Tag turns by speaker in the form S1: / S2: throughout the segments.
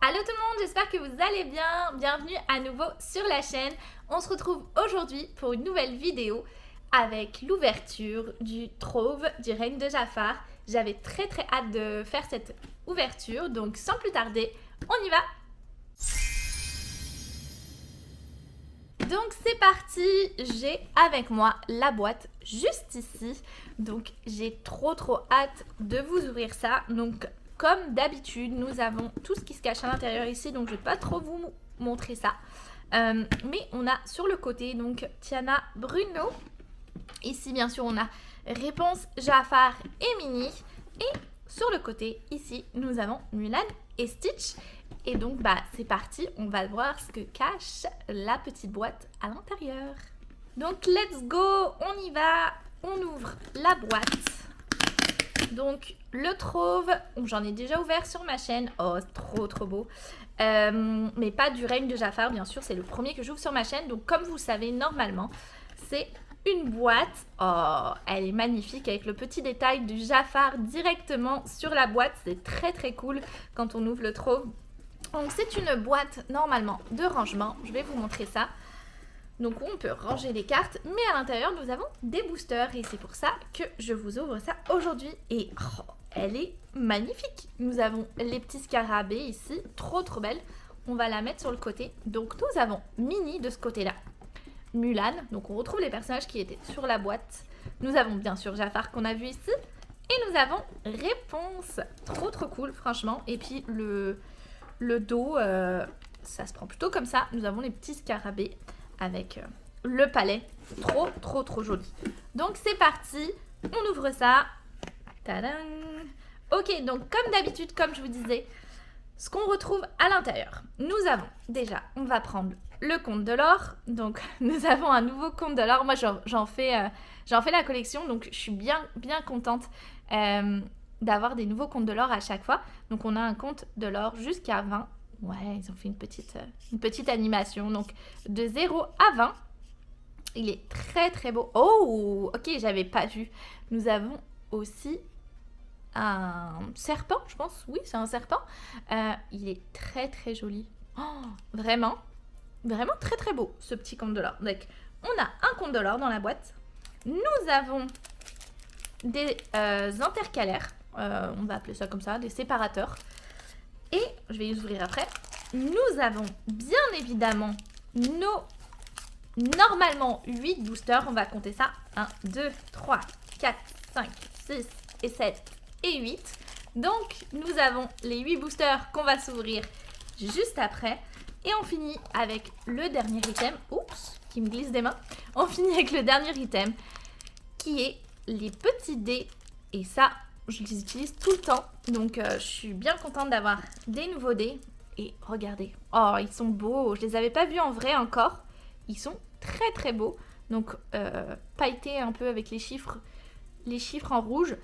S1: Allô tout le monde, j'espère que vous allez bien. Bienvenue à nouveau sur la chaîne. On se retrouve aujourd'hui pour une nouvelle vidéo avec l'ouverture du trove du règne de Jafar. J'avais très hâte de faire cette ouverture, donc sans plus tarder, on y va. Donc c'est parti, j'ai avec moi la boîte juste ici. Donc j'ai trop hâte de vous ouvrir ça. Donc comme d'habitude, nous avons tout ce qui se cache à l'intérieur ici, donc je ne vais pas trop vous montrer ça. Mais on a sur le côté, donc Tiana, Bruno. Ici, bien sûr, on a Réponse, Jafar et Minnie. Et sur le côté, ici, nous avons Mulan et Stitch. Et donc, c'est parti, on va voir ce que cache la petite boîte à l'intérieur. Donc, let's go, on y va, on ouvre la boîte. Donc le trove, j'en ai déjà ouvert sur ma chaîne. Oh, trop beau. Mais pas du règne de Jafar, bien sûr, c'est le premier que j'ouvre sur ma chaîne. Donc comme vous le savez, normalement, c'est une boîte. Oh, elle est magnifique avec le petit détail du Jafar directement sur la boîte. C'est très cool quand on ouvre le trove. Donc c'est une boîte normalement de rangement. Je vais vous montrer ça. Donc on peut ranger les cartes, mais à l'intérieur nous avons des boosters et c'est pour ça que je vous ouvre ça aujourd'hui. Et elle est magnifique. Nous avons les petits scarabées ici, trop belle. On va la mettre sur le côté. Donc nous avons Minnie de ce côté-là, Mulan, donc on retrouve les personnages qui étaient sur la boîte. Nous avons bien sûr Jafar qu'on a vu ici et nous avons Réponse, trop cool franchement. Et puis le dos, ça se prend plutôt comme ça. Nous avons les petits scarabées avec le palais, trop joli. Donc c'est parti, on ouvre ça. Tadam. Ok, donc comme d'habitude, comme je vous disais, ce qu'on retrouve à l'intérieur, nous avons déjà, on va prendre le compte de l'or. Donc nous avons un nouveau compte de l'or. Moi j'en fais la collection, donc je suis bien contente d'avoir des nouveaux comptes de l'or à chaque fois. Donc on a un compte de l'or jusqu'à 20. Ouais, ils ont fait une petite animation. Donc, de 0 à 20. Il est très beau. Oh, ok, j'avais pas vu. Nous avons aussi un serpent, je pense. Oui, c'est un serpent. Il est très joli. Oh, vraiment très beau, ce petit compte de l'or. Donc, on a un compte de l'or dans la boîte. Nous avons des intercalaires. On va appeler ça comme ça, des séparateurs. Et je vais les ouvrir après. Nous avons bien évidemment nos normalement 8 boosters. On va compter ça. 1, 2, 3, 4, 5, 6 et 7 et 8. Donc nous avons les 8 boosters qu'on va s'ouvrir juste après. Et on finit avec le dernier item. Oups, qui me glisse des mains. On finit avec le dernier item qui est les petits dés. Et ça, je les utilise tout le temps, donc je suis bien contente d'avoir des nouveaux dés. Et regardez, oh ils sont beaux, je les avais pas vus en vrai encore. Ils sont très beaux, donc pailletés un peu avec les chiffres en rouge,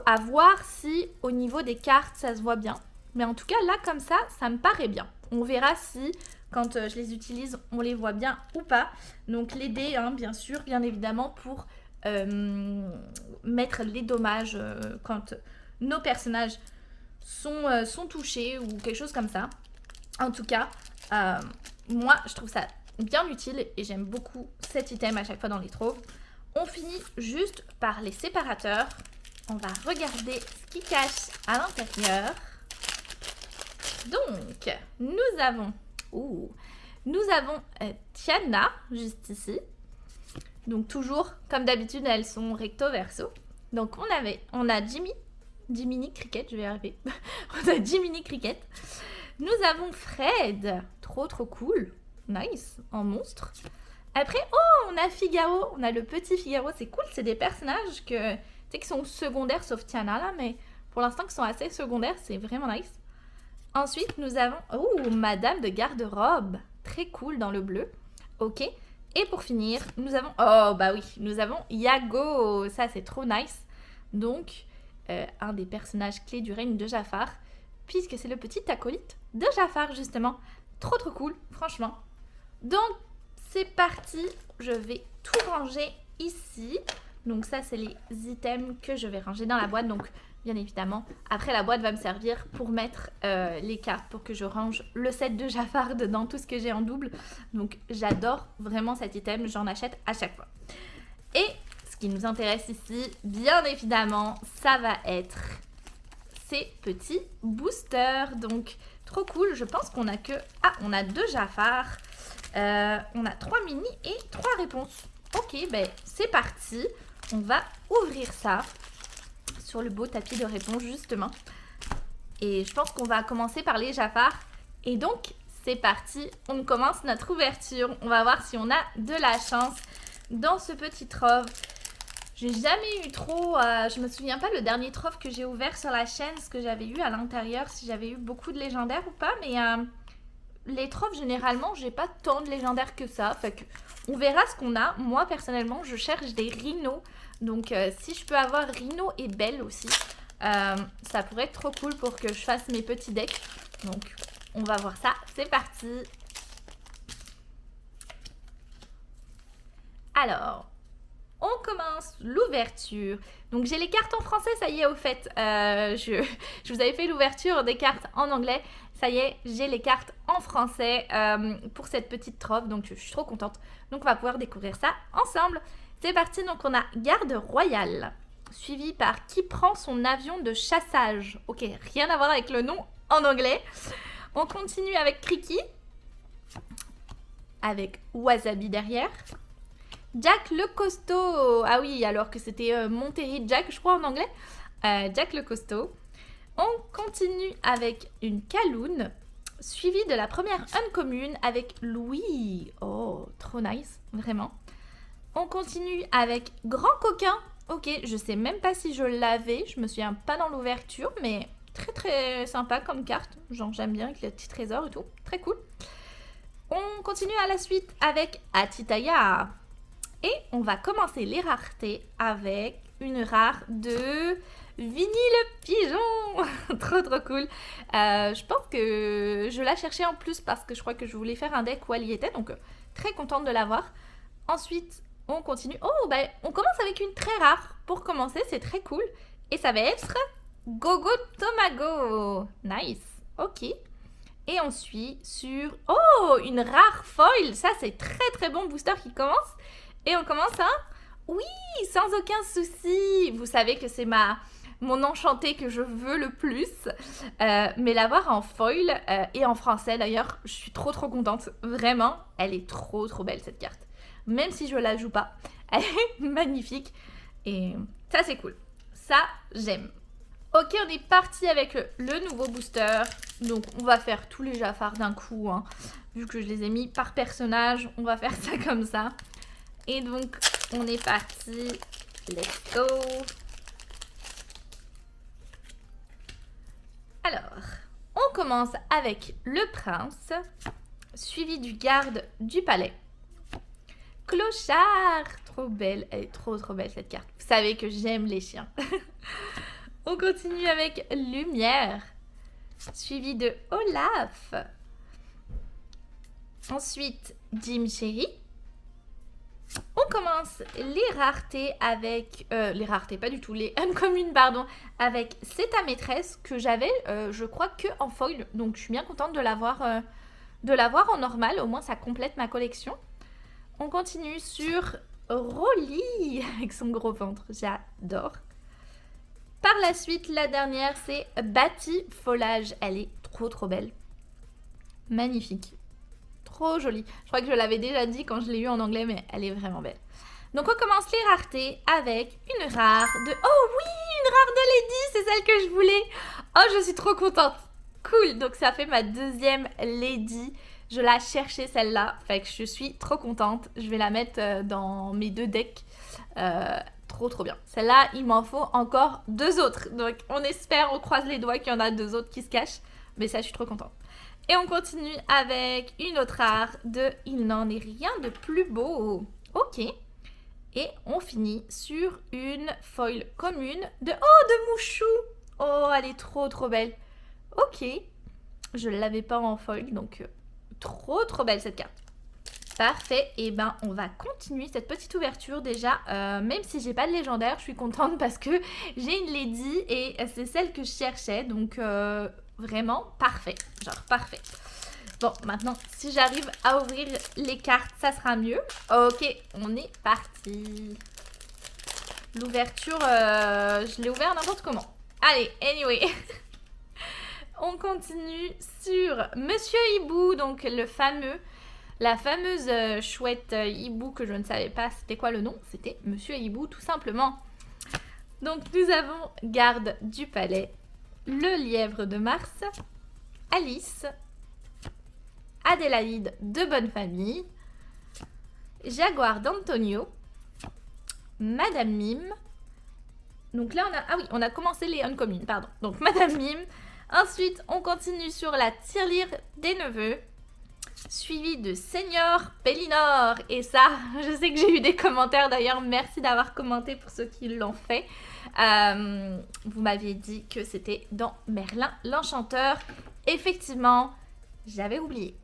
S1: à voir si au niveau des cartes ça se voit bien. Mais en tout cas là comme ça me paraît bien. On verra si quand je les utilise on les voit bien ou pas. Donc les dés bien sûr, bien évidemment pour mettre les dommages quand nos personnages sont touchés ou quelque chose comme ça. En tout cas, moi je trouve ça bien utile et j'aime beaucoup cet item à chaque fois dans les troves. On finit juste par les séparateurs. On va regarder ce qui cache à l'intérieur. Donc, nous avons Tiana juste ici. Donc toujours, comme d'habitude, elles sont recto verso. Donc on a Jiminy Cricket, je vais y arriver. On a Jiminy Cricket. Nous avons Fred, trop cool, nice, en monstre. Après, on a Figaro, on a le petit Figaro, c'est cool, c'est des personnages qui sont secondaires, sauf Tiana là, mais pour l'instant qui sont assez secondaires, c'est vraiment nice. Ensuite, nous avons, Madame de garde-robe, très cool dans le bleu, ok. Et pour finir, nous avons, nous avons Iago, ça c'est trop nice. Donc, un des personnages clés du règne de Jafar, puisque c'est le petit acolyte de Jafar justement. Trop cool, franchement. Donc, c'est parti, je vais tout ranger ici. Donc ça, c'est les items que je vais ranger dans la boîte. Donc, bien évidemment. Après, la boîte va me servir pour mettre les cartes, pour que je range le set de Jafar dedans, tout ce que j'ai en double. Donc, j'adore vraiment cet item, j'en achète à chaque fois. Et ce qui nous intéresse ici, bien évidemment, ça va être ces petits boosters. Donc, trop cool. Je pense qu'on a que... Ah, on a 2 Jafar. On a 3 mini et 3 réponses. Ok, ben c'est parti. On va ouvrir ça sur le beau tapis de réponses, justement. Et je pense qu'on va commencer par les Jafar. Et donc, c'est parti. On commence notre ouverture. On va voir si on a de la chance dans ce petit trove. J'ai jamais eu trop... je me souviens pas le dernier trove que j'ai ouvert sur la chaîne, ce que j'avais eu à l'intérieur, si j'avais eu beaucoup de légendaires ou pas. Mais les troves, généralement, j'ai pas tant de légendaires que ça. Fait que on verra ce qu'on a. Moi, personnellement, je cherche des rhinos. Donc, si je peux avoir Rhino et Belle aussi, ça pourrait être trop cool pour que je fasse mes petits decks. Donc, on va voir ça. C'est parti. Alors, on commence l'ouverture. Donc, j'ai les cartes en français, ça y est, au fait. Je vous avais fait l'ouverture des cartes en anglais. Ça y est, j'ai les cartes en français pour cette petite trove. Donc, je suis trop contente. Donc, on va pouvoir découvrir ça ensemble. C'est parti, donc on a Garde Royale, suivi par Qui prend son avion de chassage. Ok, rien à voir avec le nom en anglais. On continue avec Kriki, avec Wasabi derrière. Jack le Costaud. Ah oui, alors que c'était Monterey Jack, je crois en anglais. Jack le Costaud. On continue avec une Kaloun, suivi de la première uncommune avec Louis. Oh, trop nice, vraiment. On continue avec Grand Coquin. Ok, je sais même pas si je l'avais. Je me souviens pas dans l'ouverture, mais très très sympa comme carte. Genre j'aime bien avec les petits trésors et tout. Très cool. On continue à la suite avec Atitaya. Et on va commencer les raretés avec une rare de Vinny le Pigeon. Trop trop cool. Je pense que je la cherchais en plus parce que je crois que je voulais faire un deck où elle y était. Donc très contente de l'avoir. Ensuite, on continue. Oh, bah, on commence avec une très rare. Pour commencer, c'est très cool. Et ça va être Gogo Tomago. Nice. Ok. Et on suit sur... Oh, une rare foil. Ça, c'est très très bon booster qui commence. Et on commence à... Oui, sans aucun souci. Vous savez que c'est mon enchanté que je veux le plus. Mais l'avoir en foil et en français d'ailleurs, je suis trop trop contente. Vraiment, elle est trop trop belle cette carte. Même si je la joue pas. Elle est magnifique. Et ça, c'est cool. Ça, j'aime. Ok, on est parti avec le nouveau booster. Donc, on va faire tous les Jafar d'un coup. Hein. Vu que je les ai mis par personnage, on va faire ça comme ça. Et donc, on est parti. Let's go. Alors, on commence avec le prince, suivi du garde du palais. Clochard, trop belle, elle est trop trop belle cette carte. Vous savez que j'aime les chiens. On continue avec Lumière, suivi de Olaf. Ensuite, Jim Cherry. On commence les raretés avec... les raretés, pas du tout, les uncommunes, pardon, avec C'est ta maîtresse que j'avais, je crois, que en foil. Donc, je suis bien contente de l'avoir en normal. Au moins, ça complète ma collection. On continue sur Rolly avec son gros ventre. J'adore. Par la suite, la dernière, c'est Batifolage. Elle est trop trop belle. Magnifique. Trop jolie. Je crois que je l'avais déjà dit quand je l'ai eu en anglais, mais elle est vraiment belle. Donc on commence les raretés avec une rare de... Oh oui, une rare de Lady, c'est celle que je voulais. Oh, je suis trop contente. Cool, donc ça fait ma deuxième Lady. Je la cherchais celle-là, fait que je suis trop contente. Je vais la mettre dans mes 2 decks. Trop trop bien. Celle-là, il m'en faut encore 2 autres. Donc on espère, on croise les doigts qu'il y en a 2 autres qui se cachent. Mais ça, je suis trop contente. Et on continue avec une autre rare de Il n'en est rien de plus beau. Ok. Et on finit sur une foil commune de... Oh, de Mouchou. Oh, elle est trop trop belle. Ok. Je ne l'avais pas en foil, donc trop trop belle cette carte. Parfait, et ben on va continuer cette petite ouverture déjà, même si j'ai pas de légendaire, je suis contente parce que j'ai une Lady et c'est celle que je cherchais, donc vraiment parfait, genre parfait. Bon, maintenant, si j'arrive à ouvrir les cartes, ça sera mieux. Ok, on est parti. L'ouverture, je l'ai ouvert n'importe comment. Allez, anyway. On continue sur Monsieur Hibou, donc la fameuse chouette hibou que je ne savais pas c'était quoi le nom. C'était Monsieur Hibou tout simplement. Donc nous avons Garde du Palais, le Lièvre de Mars, Alice, Adélaïde de Bonne Famille, Jaguar d'Antonio, Madame Mime. Donc là on a commencé les uncommunes, pardon. Donc Madame Mime. Ensuite on continue sur la tirelire des neveux, suivi de Seigneur Pellinor. Et ça, je sais que j'ai eu des commentaires d'ailleurs. Merci d'avoir commenté pour ceux qui l'ont fait. Vous m'aviez dit que c'était dans Merlin l'Enchanteur. Effectivement, j'avais oublié.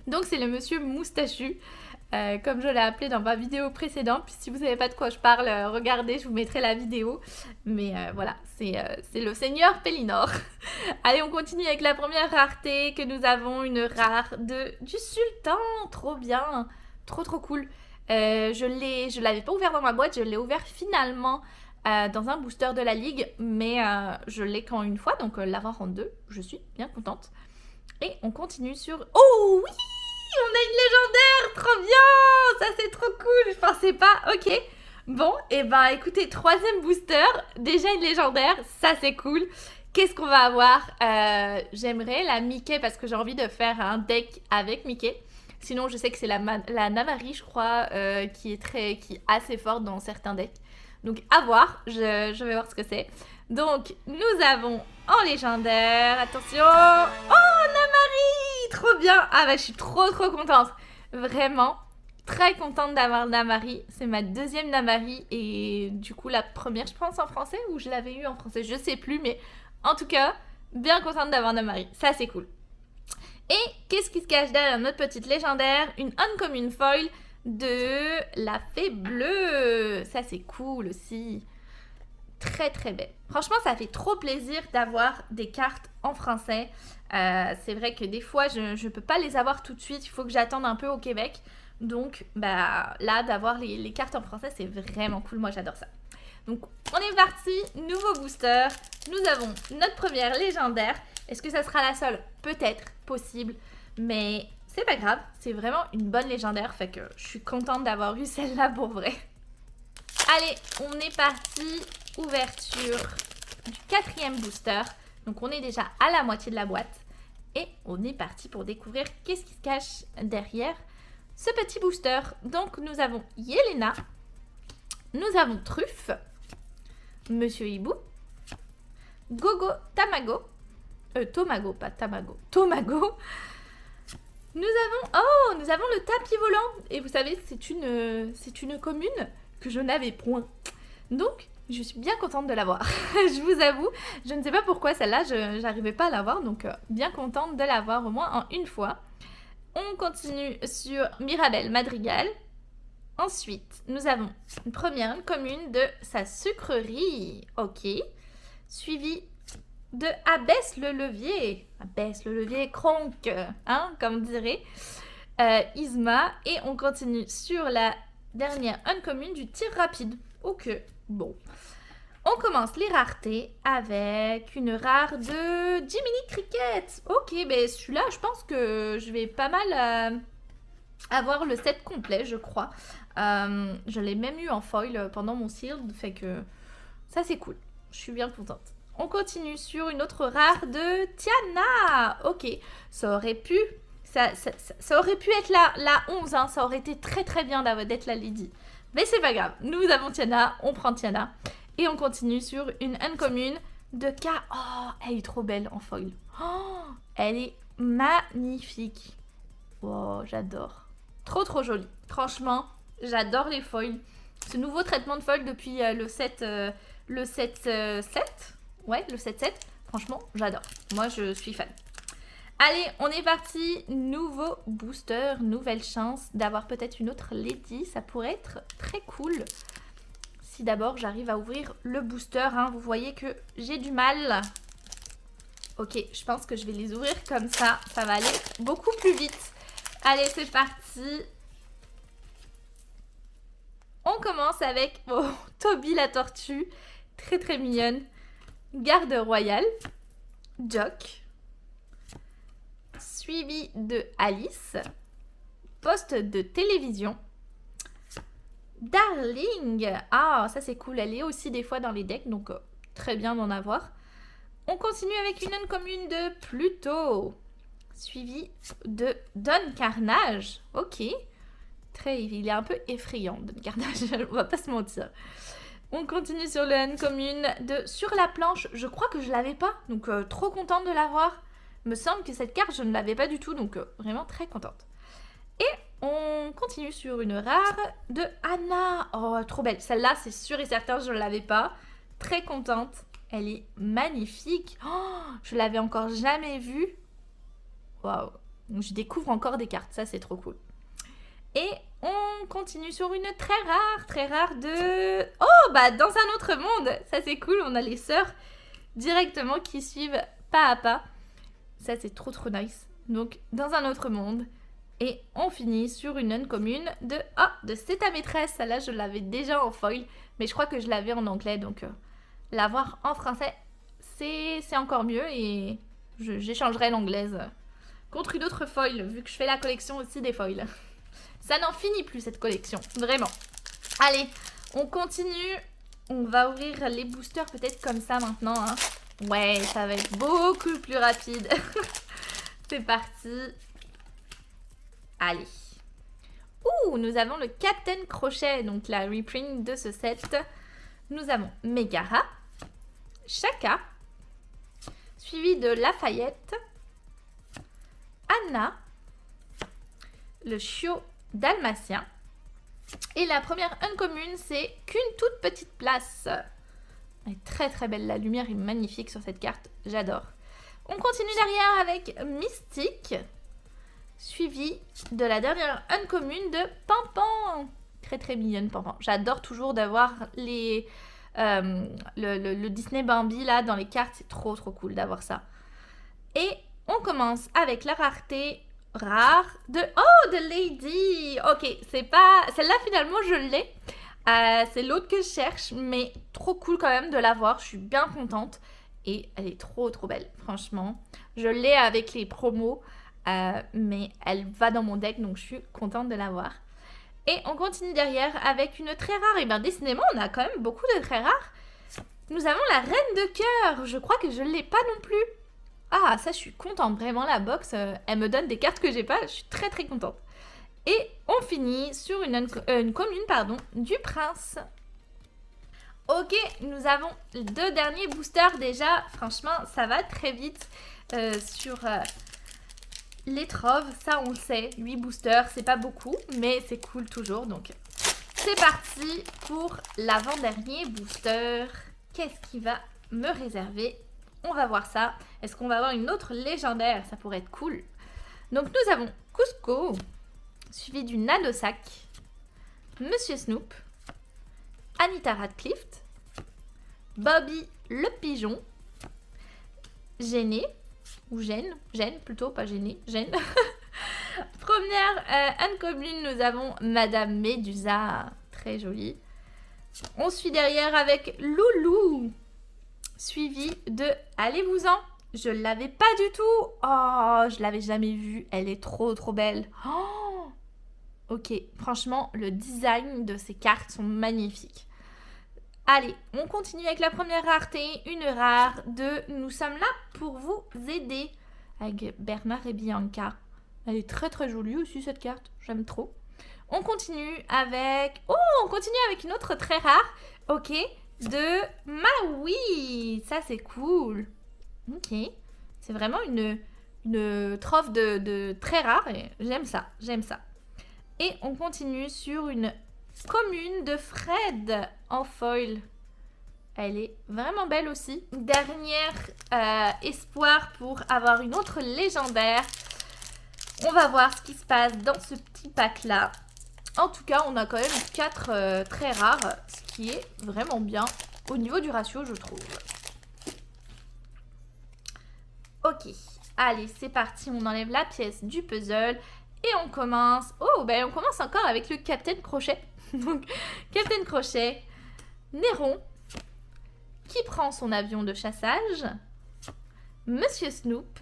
S1: Donc c'est le monsieur moustachu, comme je l'ai appelé dans ma vidéo précédente. Puis si vous savez pas de quoi je parle, regardez, je vous mettrai la vidéo. Mais voilà, c'est le Seigneur Pellinor. Allez, on continue avec la première rareté que nous avons, une rare du Sultan. Trop bien, trop cool. Je l'avais pas ouvert dans ma boîte, je l'ai ouvert finalement dans un booster de la ligue, mais je l'ai qu'en une fois, donc la rare en deux. Je suis bien contente. Et on continue sur... Oh oui, on a une légendaire, trop bien, ça c'est trop cool, je pensais pas, ok. Bon, et ben écoutez, troisième booster, déjà une légendaire, ça c'est cool. Qu'est-ce qu'on va avoir? J'aimerais la Mickey parce que j'ai envie de faire un deck avec Mickey. Sinon, je sais que c'est la Namarie, je crois, qui est assez forte dans certains decks. Donc à voir, je vais voir ce que c'est. Donc nous avons en légendaire, attention, oh Namarie, trop bien. Ah bah je suis trop contente, vraiment très contente d'avoir Namarie. C'est ma deuxième Namarie et du coup la première je pense en français, ou je l'avais eu en français, je sais plus, mais en tout cas bien contente d'avoir Namarie, ça c'est cool. Et qu'est-ce qui se cache derrière notre petite légendaire? Une uncommon foil de la fée bleue, ça c'est cool aussi. Très belle. Franchement, ça fait trop plaisir d'avoir des cartes en français. C'est vrai que des fois, je ne peux pas les avoir tout de suite. Il faut que j'attende un peu au Québec. Donc, bah, là, d'avoir les cartes en français, c'est vraiment cool. Moi, j'adore ça. Donc, on est parti. Nouveau booster. Nous avons notre première légendaire. Est-ce que ça sera la seule? Peut-être, possible. Mais c'est pas grave. C'est vraiment une bonne légendaire. Fait que je suis contente d'avoir eu celle-là pour vrai. Allez, on est parti. Ouverture du quatrième booster. Donc on est déjà à la moitié de la boîte. Et on est parti pour découvrir qu'est-ce qui se cache derrière ce petit booster. Donc nous avons Yelena. Nous avons Truffe. Monsieur Hibou. Gogo Tamago. Tomago, pas Tamago. Tomago. Nous avons le tapis volant. Et vous savez, c'est une commune que je n'avais point. Donc, je suis bien contente de l'avoir. Je vous avoue, je ne sais pas pourquoi celle-là, je n'arrivais pas à l'avoir. Donc, bien contente de l'avoir au moins en une fois. On continue sur Mirabelle Madrigal. Ensuite, nous avons une première commune de sa sucrerie. Ok. Suivi de Abaisse le levier. Abaisse le levier, cronk, hein, comme dirait Isma. Et on continue sur la dernière uncommune du tir rapide. Ok, bon. On commence les raretés avec une rare de Jiminy Cricket. Ok, ben celui-là, je pense que je vais pas mal avoir le set complet, je crois. Je l'ai même eu en foil pendant mon shield, fait que ça c'est cool. Je suis bien contente. On continue sur une autre rare de Tiana. Ok, ça aurait pu... Ça aurait pu être la 11, hein. Ça aurait été très bien d'être la Lady. Mais c'est pas grave, nous avons Tiana, on prend Tiana. Et on continue sur une uncommune de K. Oh, elle est trop belle en foil. Oh, elle est magnifique. Oh, j'adore. Trop jolie. Franchement, j'adore les foils. Ce nouveau traitement de foil depuis le 7... le 7-7. Ouais, le 7-7. Franchement, j'adore. Moi, je suis fan. Allez, on est parti. Nouveau booster, nouvelle chance d'avoir peut-être une autre Lady. Ça pourrait être très cool. Si d'abord j'arrive à ouvrir le booster, hein, vous voyez que j'ai du mal. Ok, je pense que je vais les ouvrir comme ça. Ça va aller beaucoup plus vite. Allez, c'est parti. On commence avec Toby la tortue. Très très mignonne. Garde royale. Jock. Suivi de Alice. Poste de télévision. Darling. Ah, ça c'est cool. Elle est aussi des fois dans les decks, donc très bien d'en avoir. On continue avec une commune de Pluto. Suivi de Don Carnage. Ok. Il est un peu effrayant, Don Carnage. On va pas se mentir. On continue sur le commune de Sur la planche. Je crois que je l'avais pas, donc trop contente de l'avoir. Il me semble que cette carte, je ne l'avais pas du tout, donc vraiment très contente. Et on continue sur une rare de Anna. Oh, trop belle. Celle-là, c'est sûr et certain, je ne l'avais pas. Très contente. Elle est magnifique. Oh, je l'avais encore jamais vue. Waouh. Je découvre encore des cartes. Ça, c'est trop cool. Et on continue sur une très rare de... Oh, bah, dans un autre monde. Ça, c'est cool. On a les sœurs directement qui suivent pas à pas. Ça, c'est trop nice. Donc, dans un autre monde. Et on finit sur une commune de... Oh, de C'est ta maîtresse. Celle-là, je l'avais déjà en foil. Mais je crois que je l'avais en anglais. Donc, l'avoir en français, c'est encore mieux. Et j'échangerai l'anglaise contre une autre foil. Vu que je fais la collection aussi des foils. Ça n'en finit plus, cette collection. Vraiment. Allez, on continue. On va ouvrir les boosters peut-être comme ça maintenant. Hein. Ouais, ça va être beaucoup plus rapide. C'est parti. Allez. Ouh, nous avons le Captain Crochet, donc la reprint de ce set. Nous avons Megara, Shaka, suivi de Lafayette, Anna, le chiot dalmatien. Et la première uncommune, c'est qu'une toute petite place. Elle est très belle, la lumière est magnifique sur cette carte, j'adore. On continue derrière avec Mystique, suivi de la dernière uncommune de Pampan. Très mignonne Pampan. J'adore toujours d'avoir les le Disney Bambi là dans les cartes, c'est trop cool d'avoir ça. Et on commence avec la rareté rare de... Oh, de Lady. Ok, c'est pas... Celle-là, finalement, je l'ai. C'est l'autre que je cherche, mais trop cool quand même de l'avoir. Je suis bien contente. Et elle est trop belle, franchement. Je l'ai avec les promos, mais elle va dans mon deck, donc je suis contente de l'avoir. Et on continue derrière avec une très rare. Et bien, décidément, on a quand même beaucoup de très rares. Nous avons la Reine de Cœur. Je crois que je ne l'ai pas non plus. Ah, ça, je suis contente. Vraiment, la box, elle me donne des cartes que j'ai pas. Je suis très contente. Et on finit sur une commune, pardon, du Prince. Ok, nous avons les deux derniers boosters déjà. Franchement, ça va très vite sur les troves. Ça, on le sait. 8 boosters, c'est pas beaucoup, mais c'est cool toujours. Donc, c'est parti pour l'avant-dernier booster. Qu'est-ce qui va me réserver ? On va voir ça. Est-ce qu'on va avoir une autre légendaire ? Ça pourrait être cool. Donc, nous avons Cusco, suivi du Nadosac, Monsieur Snoop, Anita Radcliffe, Bobby le Pigeon, Gêné, ou Gêne plutôt, pas Gêné, Gêne. Première uncommune, nous avons Madame Médusa, très jolie. On suit derrière avec Loulou, suivi de Allez-vous-en. Je ne l'avais pas du tout. Oh, je l'avais jamais vue. Elle est trop belle. Oh, ok, franchement, le design de ces cartes sont magnifiques. Allez, on continue avec la première rareté. Une rare de Nous sommes là pour vous aider. Avec Bernard et Bianca. Elle est très jolie aussi cette carte. J'aime trop. On continue avec... Oh, on continue avec une autre très rare. Ok, de Maui. Ça, c'est cool. Ok. C'est vraiment une trove de très rare. Et j'aime ça. Et on continue sur une commune de Fred en foil. Elle est vraiment belle aussi. Dernier espoir pour avoir une autre légendaire. On va voir ce qui se passe dans ce petit pack-là. En tout cas, on a quand même 4 très rares, ce qui est vraiment bien au niveau du ratio, je trouve. Ok, allez, c'est parti. On enlève la pièce du puzzle et on commence. Oh, ben on commence encore avec le Captain Crochet. Donc, Captain Crochet, Néron, qui prend son avion de chassage, Monsieur Snoop,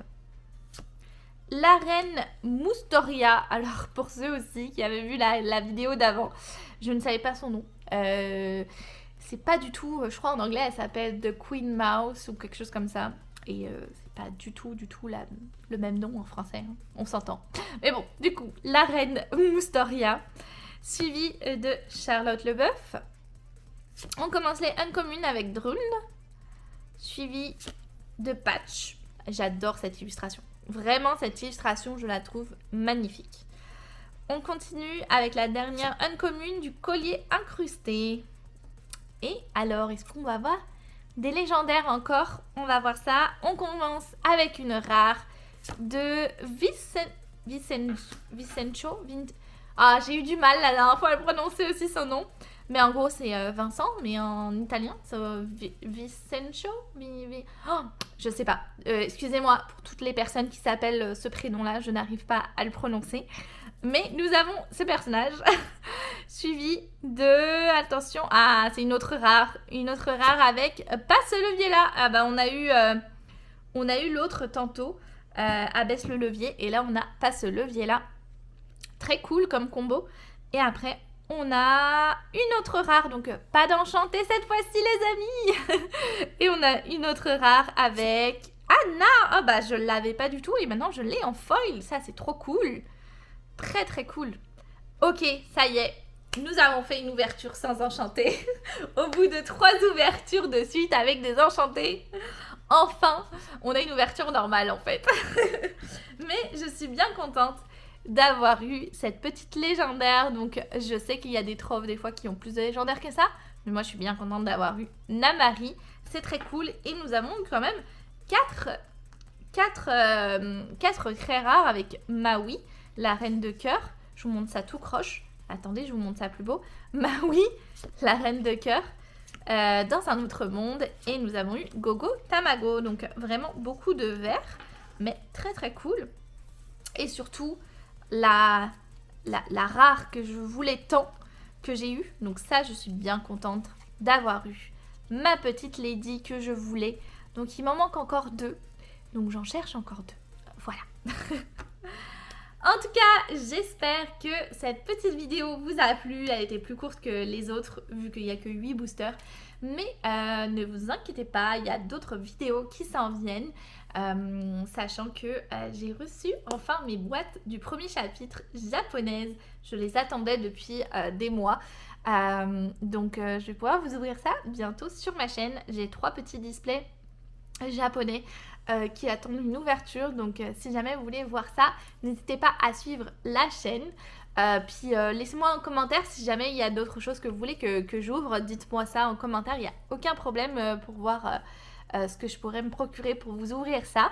S1: la reine Moustoria. Alors, pour ceux aussi qui avaient vu la vidéo d'avant, je ne savais pas son nom. C'est pas du tout, je crois en anglais, elle s'appelle The Queen Mouse ou quelque chose comme ça. Et c'est pas du tout le même nom en français, hein. On s'entend. Mais bon, du coup, la reine Moustoria, suivie de Charlotte Leboeuf. On commence les Uncommon avec Drune, suivi de Patch. J'adore cette illustration. Vraiment, cette illustration, je la trouve magnifique. On continue avec la dernière Uncommon du collier incrusté. Et alors, est-ce qu'on va voir des légendaires encore? On va voir ça. On commence avec une rare de Vicencio. Ah, j'ai eu du mal la dernière fois à prononcer aussi son nom. Mais en gros, c'est Vincent, mais en italien. C'est Vicencio. Oh, je sais pas. Excusez-moi pour toutes les personnes qui s'appellent ce prénom-là. Je n'arrive pas à le prononcer. Mais nous avons ce personnage suivi de... Attention. Ah, c'est une autre rare. Une autre rare avec pas ce levier-là. Ah bah, on a eu l'autre tantôt. Abaisse le levier. Et là, on a pas ce levier-là. Très cool comme combo. Et après, on a une autre rare. Donc, pas d'enchanté cette fois-ci, les amis. Et on a une autre rare avec Anna. Ah bah, je l'avais pas du tout. Et maintenant, je l'ai en foil. Ça, c'est trop cool. Très, très cool. Ok, ça y est. Nous avons fait une ouverture sans enchanté. Au bout de 3 ouvertures de suite avec des enchantés. Enfin, on a une ouverture normale, en fait. Mais je suis bien contente d'avoir eu cette petite légendaire. Donc je sais qu'il y a des trolls des fois qui ont plus de légendaires que ça, mais moi je suis bien contente d'avoir eu Namari. C'est très cool. Et nous avons eu quand même 4 très rares avec Maui, la reine de cœur. Je vous montre ça tout croche. Attendez, je vous montre ça plus beau. Maui, la reine de cœur, dans un autre monde. Et nous avons eu Gogo Tamago. Donc vraiment beaucoup de verts, mais très très cool. Et surtout la rare que je voulais tant, que j'ai eu. Donc ça, je suis bien contente d'avoir eu ma petite lady que je voulais. Donc il m'en manque encore 2. Donc j'en cherche encore 2. Voilà. En tout cas, j'espère que cette petite vidéo vous a plu. Elle était plus courte que les autres, vu qu'il n'y a que 8 boosters. Mais ne vous inquiétez pas, il y a d'autres vidéos qui s'en viennent. Sachant que j'ai reçu enfin mes boîtes du premier chapitre japonaises. Je les attendais depuis des mois. Donc je vais pouvoir vous ouvrir ça bientôt sur ma chaîne. J'ai 3 petits displays japonais qui attendent une ouverture. Donc si jamais vous voulez voir ça, n'hésitez pas à suivre la chaîne. Puis laissez-moi un commentaire si jamais il y a d'autres choses que vous voulez que j'ouvre. Dites-moi ça en commentaire, il n'y a aucun problème pour voir ce que je pourrais me procurer pour vous ouvrir ça.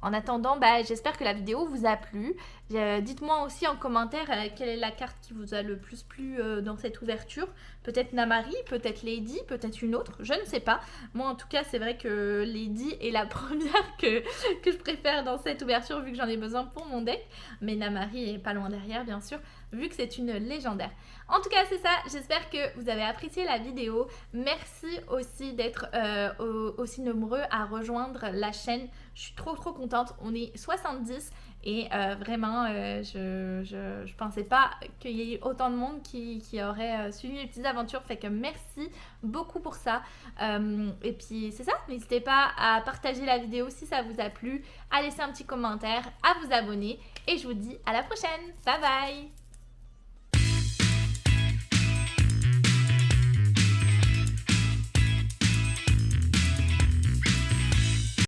S1: En attendant, j'espère que la vidéo vous a plu. Dites-moi aussi en commentaire quelle est la carte qui vous a le plus plu dans cette ouverture. Peut-être Namari, peut-être Lady, peut-être une autre, je ne sais pas. Moi en tout cas, c'est vrai que Lady est la première que je préfère dans cette ouverture vu que j'en ai besoin pour mon deck. Mais Namari est pas loin derrière bien sûr, vu que c'est une légendaire. En tout cas, c'est ça. J'espère que vous avez apprécié la vidéo. Merci aussi d'être aussi nombreux à rejoindre la chaîne. Je suis trop contente. On est 70 et vraiment, je pensais pas qu'il y ait autant de monde qui aurait suivi mes petites aventures. Fait que merci beaucoup pour ça. Et puis, c'est ça. N'hésitez pas à partager la vidéo si ça vous a plu, à laisser un petit commentaire, à vous abonner. Et je vous dis à la prochaine. Bye bye!